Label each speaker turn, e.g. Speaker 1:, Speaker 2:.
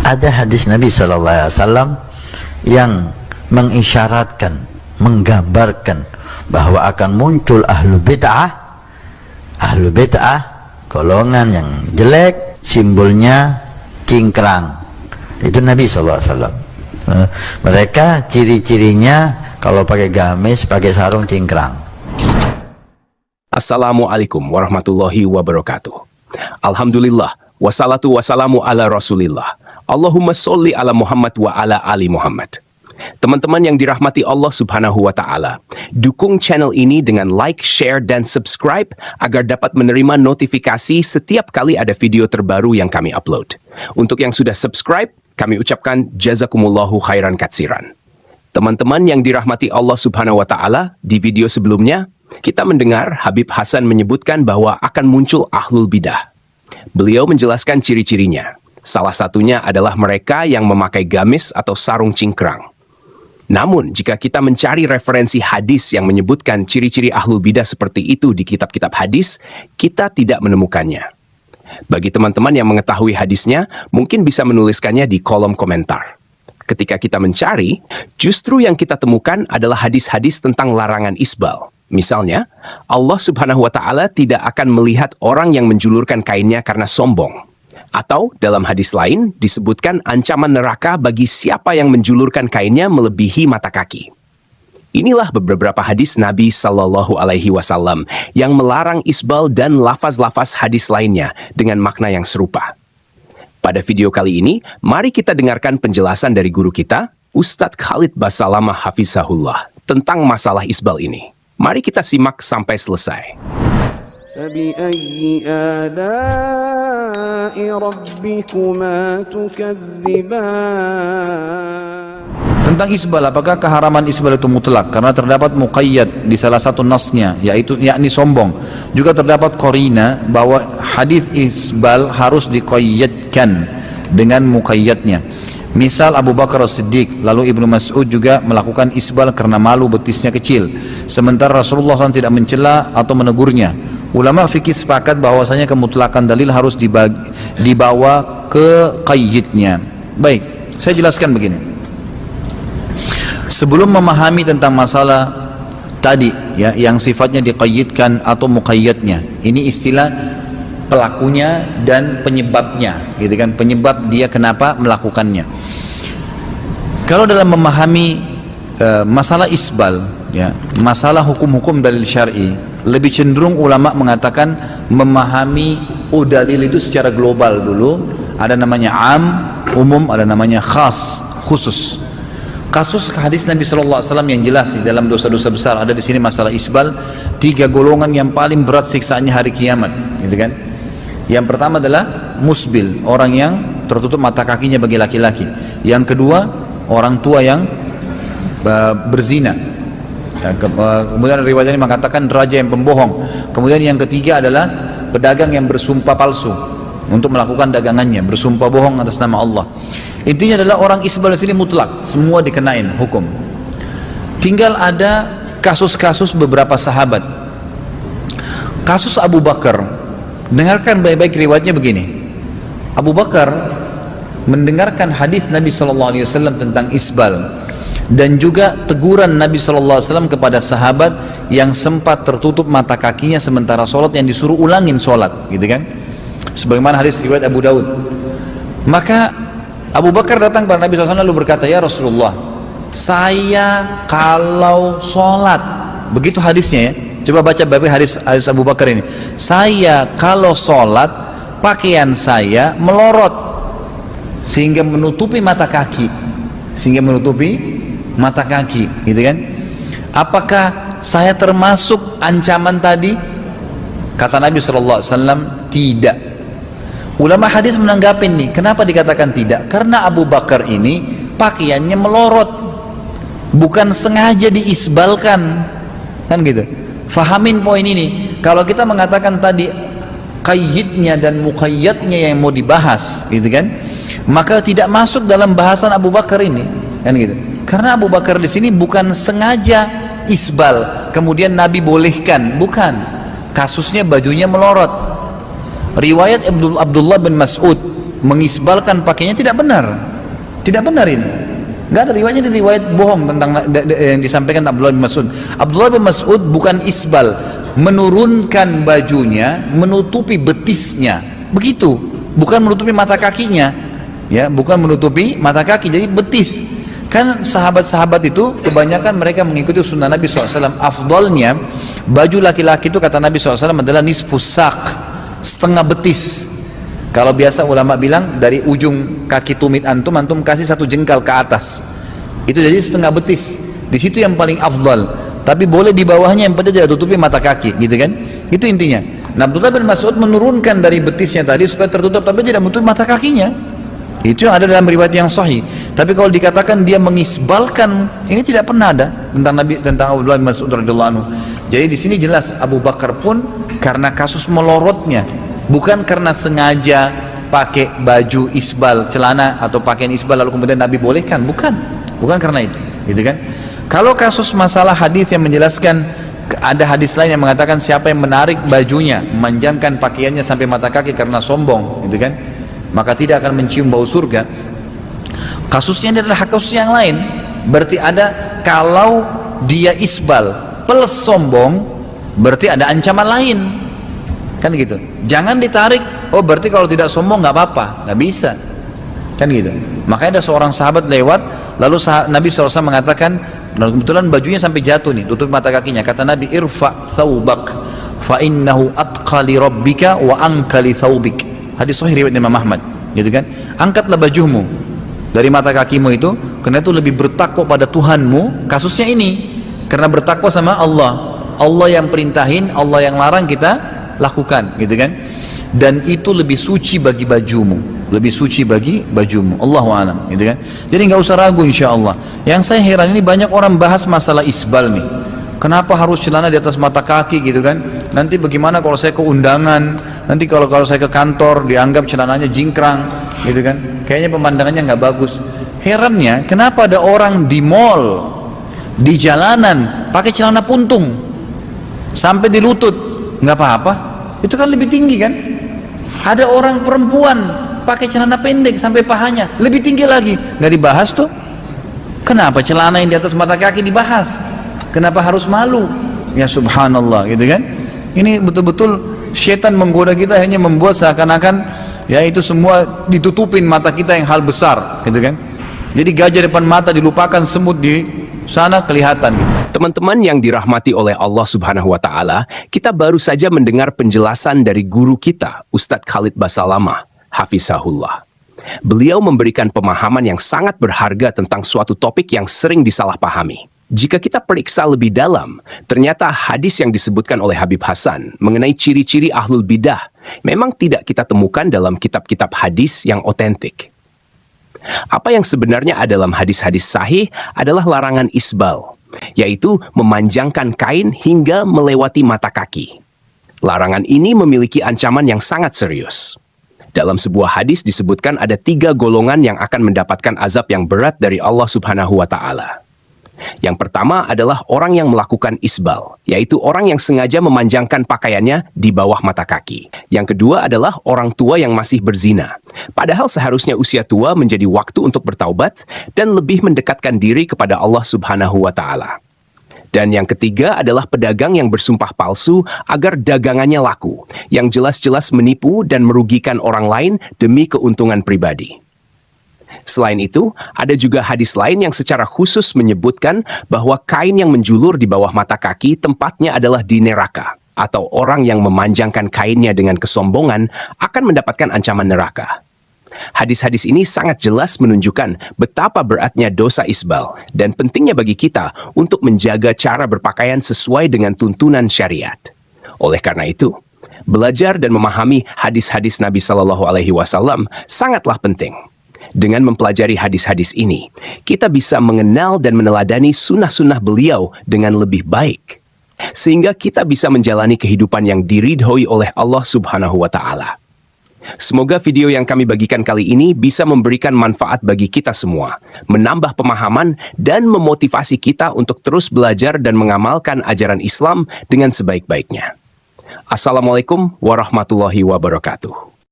Speaker 1: ada hadis Nabi SAW yang mengisyaratkan, menggambarkan bahwa akan muncul ahlu bid'ah, golongan yang jelek, simbolnya cingkrang. Itu Nabi SAW. Mereka ciri-cirinya kalau pakai gamis, pakai sarung, cingkrang.
Speaker 2: Assalamualaikum warahmatullahi wabarakatuh. Alhamdulillah, wassalatu wassalamu ala rasulillah. Allahumma sholli ala Muhammad wa ala ali Muhammad. Teman-teman yang dirahmati Allah Subhanahu wa Ta'ala, dukung channel ini dengan like, share, dan subscribe agar dapat menerima notifikasi setiap kali ada video terbaru yang kami upload. Untuk yang sudah subscribe, kami ucapkan jazakumullahu khairan katsiran. Teman-teman yang dirahmati Allah Subhanahu wa Ta'ala, di video sebelumnya, kita mendengar Habib Hasan menyebutkan bahwa akan muncul ahlul bidah. Beliau menjelaskan ciri-cirinya. Salah satunya adalah mereka yang memakai gamis atau sarung cingkrang. Namun, jika kita mencari referensi hadis yang menyebutkan ciri-ciri ahlul bidah seperti itu di kitab-kitab hadis, kita tidak menemukannya. Bagi teman-teman yang mengetahui hadisnya, mungkin bisa menuliskannya di kolom komentar. Ketika kita mencari, justru yang kita temukan adalah hadis-hadis tentang larangan isbal. Misalnya, Allah Subhanahu wa Ta'ala tidak akan melihat orang yang menjulurkan kainnya karena sombong. Atau dalam hadis lain disebutkan ancaman neraka bagi siapa yang menjulurkan kainnya melebihi mata kaki. Inilah beberapa hadis Nabi Sallallahu Alaihi Wasallam yang melarang isbal dan lafaz-lafaz hadis lainnya dengan makna yang serupa. Pada video kali ini, mari kita dengarkan penjelasan dari guru kita, Ustadz Khalid Basalamah Hafizahullah, tentang masalah isbal ini. Mari kita simak sampai selesai.
Speaker 3: فَبِأَيِّ آلَاءِ رَبِّكُمَا تُكَذِّبَانِ.
Speaker 4: Tentang isbal, apakah keharaman isbal itu mutlak? Karena terdapat muqayyad di salah satu nasnya, yaitu yakni sombong. Juga terdapat qarina bahwa hadis isbal harus diqayyadkan dengan muqayyadnya. Misal Abu Bakar As-Siddiq, lalu Ibnu Mas'ud juga melakukan isbal karena malu betisnya kecil. Sementara Rasulullah SAW tidak mencela atau menegurnya. Ulama fikih sepakat bahwasanya kemutlakan dalil harus dibawa ke qayyidnya. Baik, saya jelaskan begini. Sebelum memahami tentang masalah tadi ya, yang sifatnya diqayyidkan atau muqayyadnya, ini istilah pelakunya dan penyebabnya, gitu kan? Penyebab dia kenapa melakukannya. Kalau dalam memahami masalah isbal, ya, masalah hukum-hukum dalil syar'i, lebih cenderung ulama mengatakan memahami dalil itu secara global dulu. Ada namanya am, umum, ada namanya khas, khusus. Kasus hadis Nabi SAW yang jelas di dalam dosa-dosa besar ada di sini masalah isbal. 3 golongan yang paling berat siksaannya hari kiamat, gitu kan? Yang pertama adalah musbil, orang yang tertutup mata kakinya bagi laki-laki. Yang kedua, orang tua yang berzina. Kemudian riwayat ini mengatakan raja yang pembohong. Kemudian yang ketiga adalah pedagang yang bersumpah palsu untuk melakukan dagangannya, bersumpah bohong atas nama Allah. Intinya adalah orang isbal di sini mutlak, semua dikenain hukum. Tinggal ada kasus-kasus beberapa sahabat. Kasus Abu Bakar, dengarkan baik-baik riwayatnya begini. Abu Bakar mendengarkan hadis Nabi SAW tentang isbal dan juga teguran Nabi SAW kepada sahabat yang sempat tertutup mata kakinya sementara sholat, yang disuruh ulangin sholat, gitu kan? Sebagaimana hadis riwayat Abu Daud. Maka Abu Bakar datang kepada Nabi SAW lalu berkata, "Ya Rasulullah, saya kalau sholat," begitu hadisnya ya. Coba baca baik hadis Abu Bakar ini. "Saya kalau sholat pakaian saya melorot sehingga menutupi mata kaki, gitu kan? Apakah saya termasuk ancaman tadi?" Kata Nabi SAW, "Tidak." Ulama hadis menanggapi nih, kenapa dikatakan tidak? Karena Abu Bakar ini pakaiannya melorot, bukan sengaja diisbalkan, kan gitu. Fahamin poin ini. Kalau kita mengatakan tadi qayyidnya dan muqayyadnya yang mau dibahas, gitu kan, maka tidak masuk dalam bahasan Abu Bakar ini, kan gitu. Karena Abu Bakar di sini bukan sengaja isbal, kemudian Nabi bolehkan, bukan. Kasusnya bajunya melorot. Riwayat Abdullah bin Mas'ud mengisbalkan pakaiannya tidak benar. Tidak benar ini. Nggak ada riwayatnya, di riwayat bohong tentang yang disampaikan Abdullah bin Mas'ud. Abdullah bin Mas'ud bukan isbal, menurunkan bajunya, menutupi betisnya. Begitu, bukan menutupi mata kakinya. Ya, bukan menutupi mata kaki, jadi betis. Kan sahabat-sahabat itu kebanyakan mereka mengikuti sunnah Nabi SAW. Afdalnya baju laki-laki itu kata Nabi SAW adalah nisfus saq, setengah betis. Kalau biasa ulama bilang dari ujung kaki tumit antum kasih 1 jengkal ke atas, itu jadi setengah betis. Di situ yang paling afdal. Tapi boleh di bawahnya yang penting tidak tutupi mata kaki, gitu kan? Itu intinya. Nah, Abdullah bin Mas'ud menurunkan dari betisnya tadi supaya tertutup tapi tidak menutupi mata kakinya. Itu yang ada dalam riwayat yang sahih. Tapi kalau dikatakan dia mengisbalkan, ini tidak pernah ada tentang Abdullah bin Mas'ud radhiyallahu anhu. Jadi di sini jelas Abu Bakar pun karena kasus melorotnya, bukan karena sengaja pakai baju isbal, celana atau pakaian isbal lalu kemudian Nabi bolehkan, bukan karena itu, gitu kan? Kalau kasus masalah hadis yang menjelaskan, ada hadis lain yang mengatakan siapa yang menarik bajunya, memanjangkan pakaiannya sampai mata kaki karena sombong, gitu kan? Maka tidak akan mencium bau surga. Kasusnya ini adalah kasus yang lain. Berarti ada, kalau dia isbal plus sombong, berarti ada ancaman lain, kan gitu. Jangan ditarik, oh berarti kalau tidak sombong nggak apa-apa, nggak bisa, kan gitu. Makanya ada seorang sahabat lewat, lalu Nabi SAW mengatakan, kebetulan bajunya sampai jatuh nih, tutup mata kakinya. Kata Nabi, irfa thawbak fa innahu atqa li rabbika wa anka li thawbik. Hadis sahih riwayat Imam Ahmad, gitu kan? Angkatlah bajumu dari mata kakimu itu, karena itu lebih bertakwa pada Tuhanmu. Kasusnya ini karena bertakwa sama Allah. Allah yang perintahin, Allah yang larang kita lakukan, gitu kan? Dan itu lebih suci bagi bajumu, lebih suci bagi bajumu. Allahu a'lam, gitu kan? Jadi nggak usah ragu, insya Allah. Yang saya heran ini banyak orang bahas masalah isbal nih. Kenapa harus celana di atas mata kaki, gitu kan? Nanti bagaimana kalau saya ke undangan? Nanti kalau saya ke kantor dianggap celananya jingkrang, gitu kan? Kayaknya pemandangannya nggak bagus. Herannya, kenapa ada orang di mall, di jalanan pakai celana puntung sampai di lutut, nggak apa-apa? Itu kan lebih tinggi kan? Ada orang perempuan pakai celana pendek sampai pahanya, lebih tinggi lagi, nggak dibahas tuh. Kenapa celana yang di atas mata kaki dibahas? Kenapa harus malu? Ya subhanallah, gitu kan? Ini betul-betul syaitan menggoda kita, hanya membuat seakan-akan ya itu semua ditutupin mata kita yang hal besar, gitu kan? Jadi gajah depan mata dilupakan, semut di sana kelihatan.
Speaker 2: Teman-teman yang dirahmati oleh Allah Subhanahu wa Ta'ala, kita baru saja mendengar penjelasan dari guru kita, Ustadz Khalid Basalamah, Hafizahullah. Beliau memberikan pemahaman yang sangat berharga tentang suatu topik yang sering disalahpahami. Jika kita periksa lebih dalam, ternyata hadis yang disebutkan oleh Habib Hasan mengenai ciri-ciri ahlul bidah memang tidak kita temukan dalam kitab-kitab hadis yang otentik. Apa yang sebenarnya ada dalam hadis-hadis sahih adalah larangan isbal, yaitu memanjangkan kain hingga melewati mata kaki. Larangan ini memiliki ancaman yang sangat serius. Dalam sebuah hadis disebutkan ada 3 golongan yang akan mendapatkan azab yang berat dari Allah Subhanahu wa Ta'ala. Yang pertama adalah orang yang melakukan isbal, yaitu orang yang sengaja memanjangkan pakaiannya di bawah mata kaki. Yang kedua adalah orang tua yang masih berzina, padahal seharusnya usia tua menjadi waktu untuk bertaubat dan lebih mendekatkan diri kepada Allah Subhanahu wa Ta'ala. Dan yang ketiga adalah pedagang yang bersumpah palsu agar dagangannya laku, yang jelas-jelas menipu dan merugikan orang lain demi keuntungan pribadi. Selain itu, ada juga hadis lain yang secara khusus menyebutkan bahwa kain yang menjulur di bawah mata kaki tempatnya adalah di neraka, atau orang yang memanjangkan kainnya dengan kesombongan akan mendapatkan ancaman neraka. Hadis-hadis ini sangat jelas menunjukkan betapa beratnya dosa isbal dan pentingnya bagi kita untuk menjaga cara berpakaian sesuai dengan tuntunan syariat. Oleh karena itu, belajar dan memahami hadis-hadis Nabi Shallallahu Alaihi Wasallam sangatlah penting. Dengan mempelajari hadis-hadis ini, kita bisa mengenal dan meneladani sunnah-sunnah beliau dengan lebih baik, sehingga kita bisa menjalani kehidupan yang diridhoi oleh Allah Subhanahu wa Ta'ala. Semoga video yang kami bagikan kali ini bisa memberikan manfaat bagi kita semua, menambah pemahaman dan memotivasi kita untuk terus belajar dan mengamalkan ajaran Islam dengan sebaik-baiknya. Assalamualaikum warahmatullahi wabarakatuh.